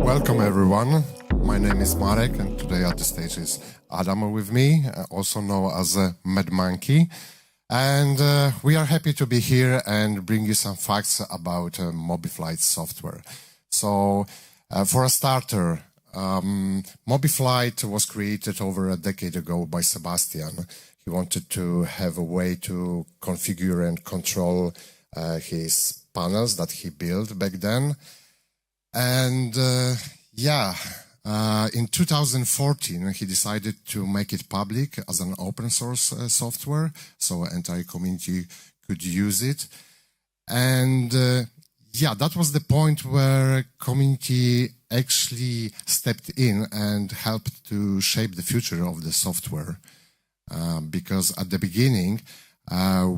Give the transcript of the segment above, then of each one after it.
Welcome everyone. My name is Marek and today at the stage is Adam with me, also known as Mad Monkey. And we are happy to be here and bring you some facts about MobiFlight software. So for a starter, MobiFlight was created over a decade ago by Sebastian. He wanted to have a way to configure and control his panels that he built back then. And in 2014, he decided to make it public as an open source software, so entire community could use it. And that was the point where community actually stepped in and helped to shape the future of the software. Because at the beginning,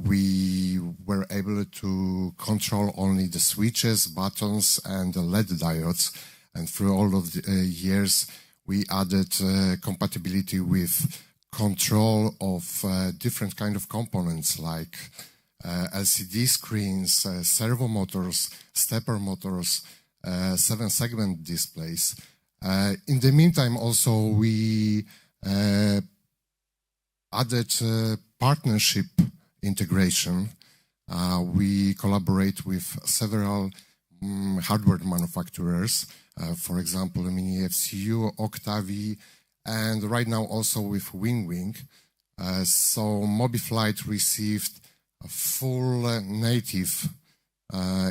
we were able to control only the switches, buttons, and the LED diodes. And through all of the years, we added compatibility with control of different kind of components like LCD screens, servo motors, stepper motors, 7-segment displays. In the meantime, also, we added partnership integration. We collaborate with several hardware manufacturers, for example, Mini FCU, Octavi, and right now also with WingWing. So MobiFlight received a full native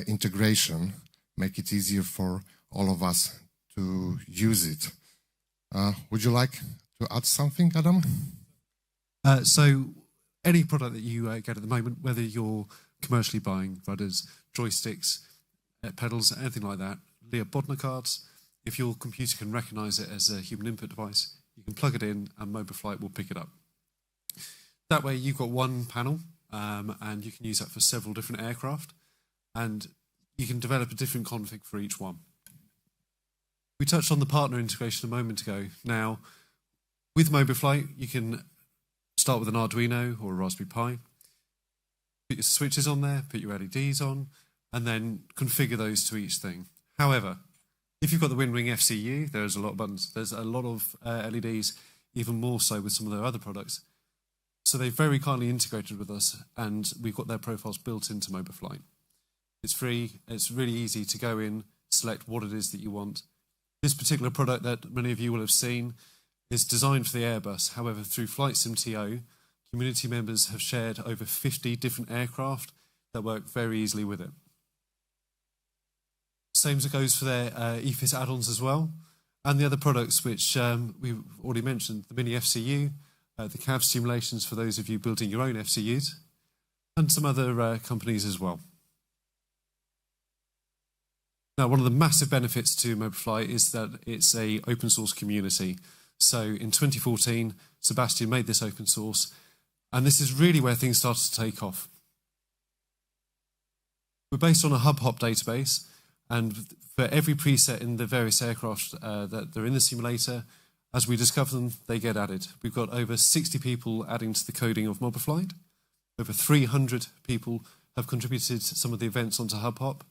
integration, make it easier for all of us to use it. Would you like to add something, Adam? So any product that you get at the moment, whether you're commercially buying rudders, joysticks, pedals, anything like that, Leah Bodner cards, if your computer can recognize it as a human input device, you can plug it in and MobiFlight will pick it up. That way you've got one panel and you can use that for several different aircraft and you can develop a different config for each one. We touched on the partner integration a moment ago. Now, with MobiFlight, you can start with an Arduino or a Raspberry Pi, put your switches on there, put your LEDs on, and then configure those to each thing. However, if you've got the WingWing FCU, there's a lot of buttons, there's a lot of LEDs, even more so with some of their other products. So they very kindly integrated with us, and we've got their profiles built into MobiFlight. It's free, it's really easy to go in, select what it is that you want. This particular product that many of you will have seen is designed for the Airbus. However, through FlightSimTO, community members have shared over 50 different aircraft that work very easily with it. Same as it goes for their EFIS add-ons as well. And the other products which we've already mentioned, the Mini FCU, the CAV simulations for those of you building your own FCUs, and some other companies as well. Now, one of the massive benefits to MobiFlight is that it's an open source community. So in 2014, Sebastian made this open source, and this is really where things started to take off. We're based on a hub-hop database, and for every preset in the various aircraft that are in the simulator, as we discover them, they get added. We've got over 60 people adding to the coding of MobiFlight. Over 300 people have contributed some of the events onto hub-hop,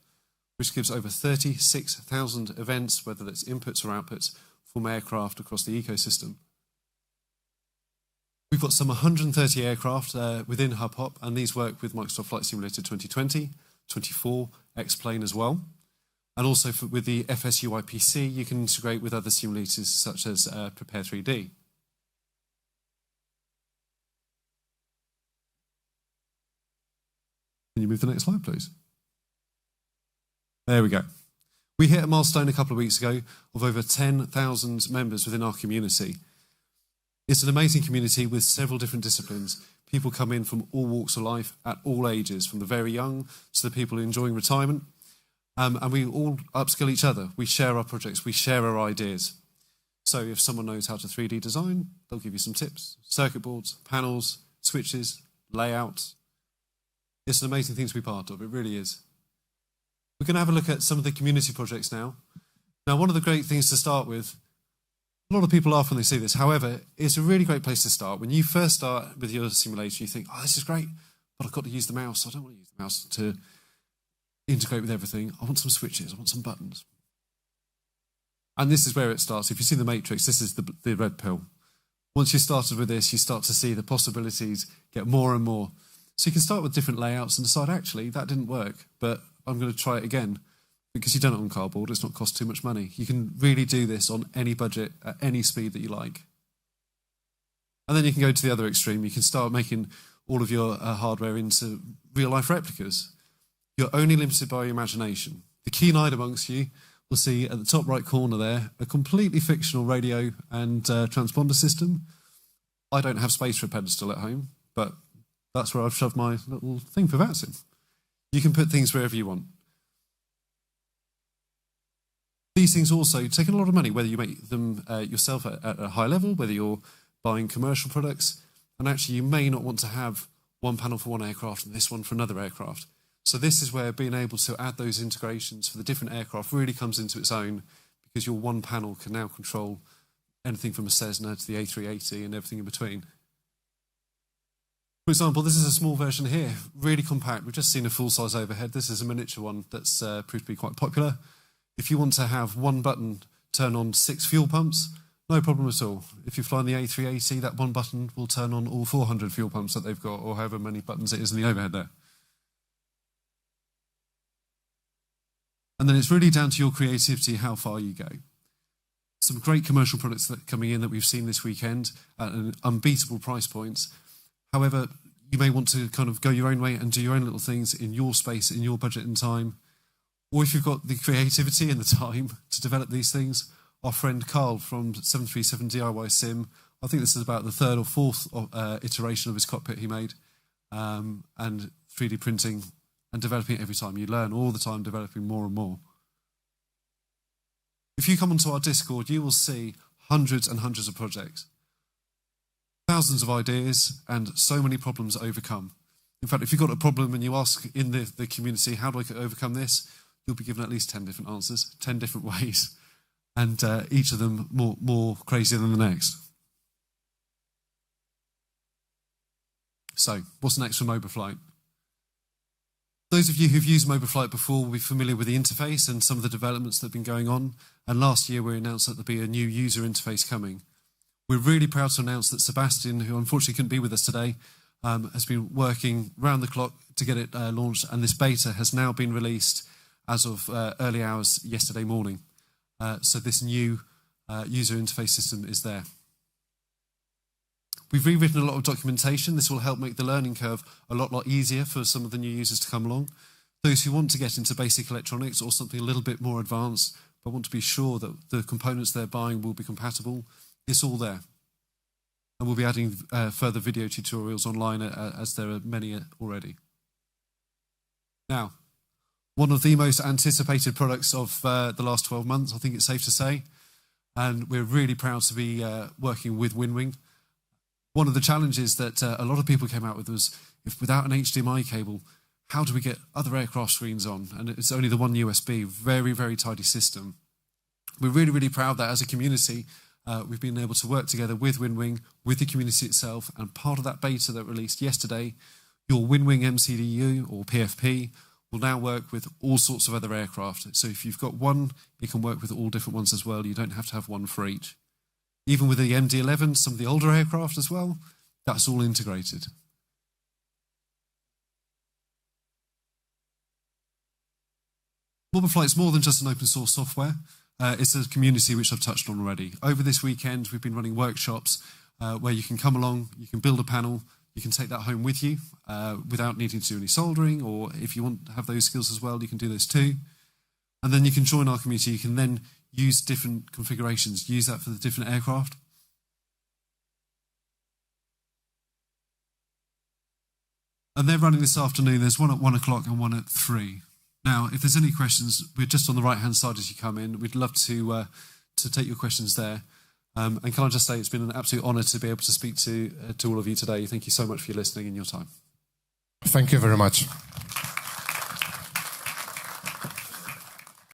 which gives over 36,000 events, whether that's inputs or outputs, from aircraft across the ecosystem. We've got some 130 aircraft within hub-hop, and these work with Microsoft Flight Simulator 2020, 24, X-Plane as well. And also with the FSUI PC, you can integrate with other simulators such as Prepare 3D. Can you move the next slide, please? There we go. We hit a milestone a couple of weeks ago of over 10,000 members within our community. It's an amazing community with several different disciplines. People come in from all walks of life at all ages, from the very young to the people enjoying retirement. And we all upskill each other. We share our projects, we share our ideas. So if someone knows how to 3D design, they'll give you some tips. Circuit boards, panels, switches, layouts. It's an amazing thing to be part of, it really is. We're going to have a look at some of the community projects now. Now, one of the great things to start with, a lot of people laugh when they see this. However, it's a really great place to start. When you first start with your simulation, you think, oh, this is great, but I've got to use the mouse. I don't want to use the mouse to integrate with everything. I want some switches. I want some buttons. And this is where it starts. If you see the matrix, this is the red pill. Once you started with this, you start to see the possibilities get more and more. So you can start with different layouts and decide, actually, that didn't work, but I'm going to try it again. Because you've done it on cardboard, it's not cost too much money. You can really do this on any budget, at any speed that you like. And then you can go to the other extreme. You can start making all of your hardware into real-life replicas. You're only limited by your imagination. The keen-eyed amongst you will see at the top right corner there a completely fictional radio and transponder system. I don't have space for a pedestal at home, but that's where I've shoved my little thing for VATSIM. You can put things wherever you want. These things also take a lot of money, whether you make them yourself at a high level, whether you're buying commercial products, and actually you may not want to have one panel for one aircraft and this one for another aircraft. So this is where being able to add those integrations for the different aircraft really comes into its own, because your one panel can now control anything from a Cessna to the A380 and everything in between. For example, this is a small version here, really compact. We've just seen a full-size overhead. This is a miniature one that's proved to be quite popular. If you want to have one button turn on 6 fuel pumps, no problem at all. If you're flying the A380, that one button will turn on all 400 fuel pumps that they've got, or however many buttons it is in the overhead there. And then it's really down to your creativity how far you go. Some great commercial products that are coming in that we've seen this weekend at an unbeatable price points. However, you may want to kind of go your own way and do your own little things in your space, in your budget and time. Or if you've got the creativity and the time to develop these things, our friend Carl from 737 DIY Sim, I think this is about the 3rd or 4th iteration of his cockpit he made, and 3D printing and developing it every time. You learn all the time, developing more and more. If you come onto our Discord, you will see hundreds and hundreds of projects, thousands of ideas, and so many problems overcome. In fact, if you've got a problem and you ask in the community, how do I overcome this? You'll be given at least 10 different answers, 10 different ways, and each of them more crazy than the next. So, what's next for MobiFlight? Those of you who've used MobiFlight before will be familiar with the interface and some of the developments that have been going on, and last year we announced that there'll be a new user interface coming. We're really proud to announce that Sebastian, who unfortunately couldn't be with us today, has been working round the clock to get it launched, and this beta has now been released as of early hours yesterday morning. So this new user interface system is there. We've rewritten a lot of documentation. This will help make the learning curve a lot easier for some of the new users to come along. Those who want to get into basic electronics or something a little bit more advanced, but want to be sure that the components they're buying will be compatible, it's all there. And we'll be adding further video tutorials online as there are many already. Now, one of the most anticipated products of the last 12 months, I think it's safe to say, and we're really proud to be working with WinWing. One of the challenges that a lot of people came out with was, if without an HDMI cable, how do we get other aircraft screens on? And it's only the one USB, very, very tidy system. We're really, really proud that as a community, we've been able to work together with WinWing, with the community itself, and part of that beta that released yesterday, your WinWing MCDU or PFP will now work with all sorts of other aircraft. So if you've got one, it can work with all different ones as well. You don't have to have one for each. Even with the MD-11, some of the older aircraft as well, that's all integrated. MobiFlight's more than just an open source software. It's a community which I've touched on already. Over this weekend, we've been running workshops where you can come along, you can build a panel, you can take that home with you without needing to do any soldering, or if you want to have those skills as well, you can do those too. And then you can join our community. You can then use different configurations, use that for the different aircraft. And they're running this afternoon. There's one at 1 o'clock and one at 3. Now, if there's any questions, we're just on the right-hand side as you come in. We'd love to take your questions there. And can I just say it's been an absolute honour to be able to speak to all of you today. Thank you so much for your listening and your time. Thank you very much.